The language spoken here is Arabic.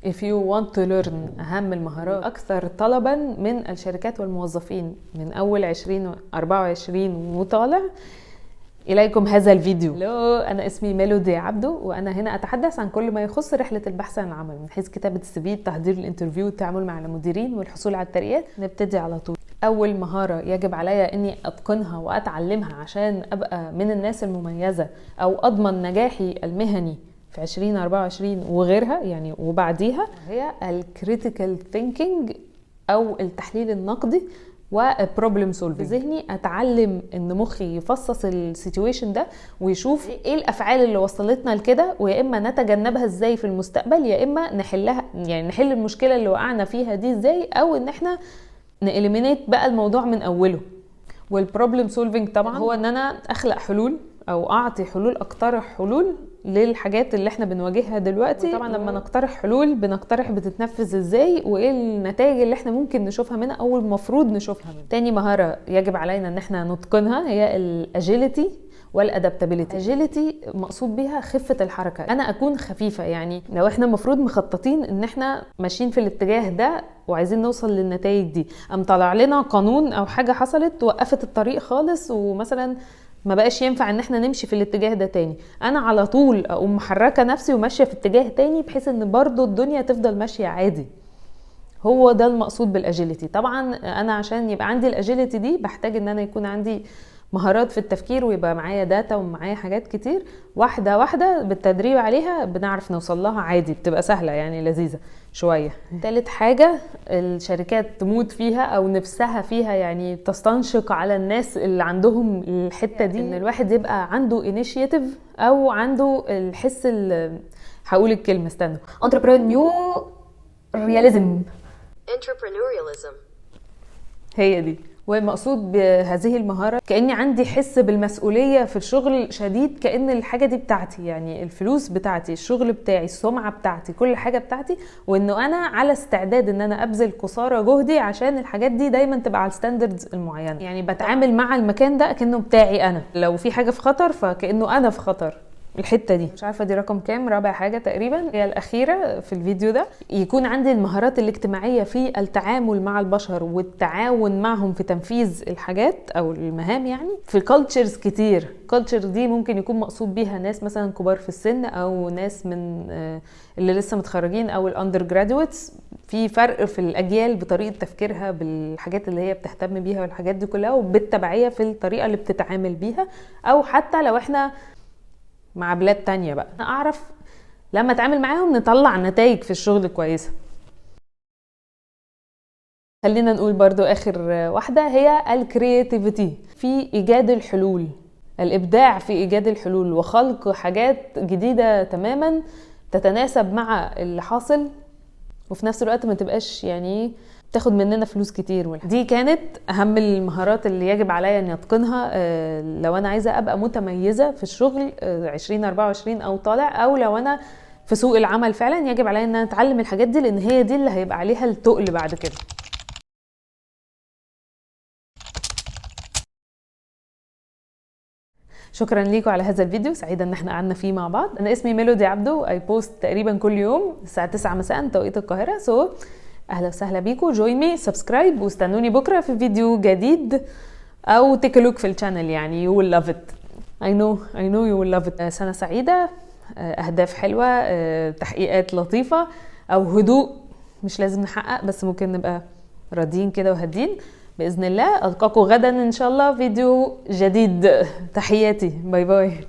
If you want to learn أهم المهارات أكثر طلبا من الشركات والموظفين من أول 2024 وطالع، إليكم هذا الفيديو. هلو، أنا اسمي ميلودي عبدو، وأنا هنا أتحدث عن كل ما يخص رحلة البحث عن العمل، من حيث كتابة السي في، تحضير الانترفيو، التعامل مع المديرين، والحصول على الترقيات. نبتدي على طول. أول مهارة يجب عليا إني أتقنها وأتعلمها عشان أبقى من الناس المميزة أو أضمن نجاحي المهني في 2024 وغيرها يعني وبعديها، هي الكريتيكال ثينكينج أو التحليل النقدي وبروبلم سولفينج. ذهني اتعلم ان مخي يفصص السيتويشن ده ويشوف ايه الافعال اللي وصلتنا لكده، ويا اما نتجنبها ازاي في المستقبل، يا اما نحلها، يعني نحل المشكله اللي وقعنا فيها دي ازاي، او ان احنا نإليمينيت بقى الموضوع من اوله. والبروبلم سولفينج طبعا هو ان انا اخلق حلول او اعطي حلول، اقترح حلول للحاجات اللي احنا بنواجهها دلوقتي. طبعا لما نقترح حلول بنقترح بتتنفذ ازاي، وايه النتائج اللي احنا ممكن نشوفها منها او المفروض نشوفها منها. تاني مهارة يجب علينا ان احنا نتقنها هي الاجيليتي والادابتابيليتي. اجيليتي مقصود بيها خفة الحركة، انا اكون خفيفة. يعني لو احنا المفروض مخططين ان احنا ماشيين في الاتجاه ده وعايزين نوصل للنتائج دي، ام طلع لنا قانون او حاجة حصلت وقفت الطريق خالص، ومثلا ما بقاش ينفع ان احنا نمشي في الاتجاه ده تاني، انا على طول اقوم محركة نفسي وماشية في اتجاه تاني، بحيث ان برضو الدنيا تفضل ماشية عادي. هو ده المقصود بالاجيليتي. طبعا انا عشان يبقى عندي الاجيليتي دي بحتاج ان انا يكون عندي مهارات في التفكير، ويبقى معايا داتا ومعايا حاجات كتير، واحدة واحدة بالتدريب عليها بنعرف نوصل لها عادي، بتبقى سهلة يعني لذيذة شوية. تالت حاجة الشركات تموت فيها او نفسها فيها، يعني تستنشق على الناس اللي عندهم الحتة دي، ان الواحد يبقى عنده initiative او عنده الحس هقول الكلمة استنى entrepreneurialism. هي دي. والمقصود بهذه المهارة كأني عندي حس بالمسؤولية في الشغل شديد، كأن الحاجة دي بتاعتي، يعني الفلوس بتاعتي، الشغل بتاعي، السمعة بتاعتي، كل حاجة بتاعتي، وانه انا على استعداد ان انا ابذل قصارى جهدي عشان الحاجات دي دايما تبقى على الستاندردز المعينة. يعني بتعامل مع المكان ده كأنه بتاعي انا، لو في حاجة في خطر فكأنه انا في خطر. الحته دي مش عارفه دي رقم كام، رابع حاجه تقريبا، هي الاخيره في الفيديو ده. يكون عندي المهارات الاجتماعيه في التعامل مع البشر والتعاون معهم في تنفيذ الحاجات او المهام. يعني في كالتشرز كتير، كالتشر دي ممكن يكون مقصود بيها ناس مثلا كبار في السن، او ناس من اللي لسه متخرجين، او الاندر جرادويتس. في فرق في الاجيال بطريقه تفكيرها بالحاجات اللي هي بتهتم بيها والحاجات دي كلها، وبالتبعيه في الطريقه اللي بتتعامل بيها. او حتى لو احنا مع بلاد تانية بقى، اعرف لما اتعامل معاهم نطلع نتائج في الشغل كويسة. خلينا نقول برضو اخر واحدة هي الكرياتيفيتي، في ايجاد الحلول، الابداع في ايجاد الحلول وخلق حاجات جديدة تماما تتناسب مع اللي حاصل، وفي نفس الوقت ما تبقاش يعني تاخد مننا فلوس كتير. دي كانت اهم المهارات اللي يجب عليا ان اتقنها لو انا عايزه ابقى متميزه في الشغل 2024 او طالع، او لو انا في سوق العمل فعلا يجب عليا ان انا اتعلم الحاجات دي، لان هي دي اللي هيبقى عليها التقل بعد كده. شكرا ليكم على هذا الفيديو، سعيده ان احنا قعدنا فيه مع بعض. انا اسمي ميلودي عبدو، اي بوست تقريبا كل يوم الساعه 9 مساء توقيت القاهره. اهلا وسهلا بيكم، جوين مي، سبسكرايب، واستنوني بكره في فيديو جديد، او تيك ا لوك في الشانل. يعني you will love it. I know you will love it. سنه سعيده، اهداف حلوه، تحقيقات لطيفه، او هدوء مش لازم نحقق، بس ممكن نبقى راضيين كده وهادين باذن الله. القاكم غدا ان شاء الله فيديو جديد. تحياتي، باي باي.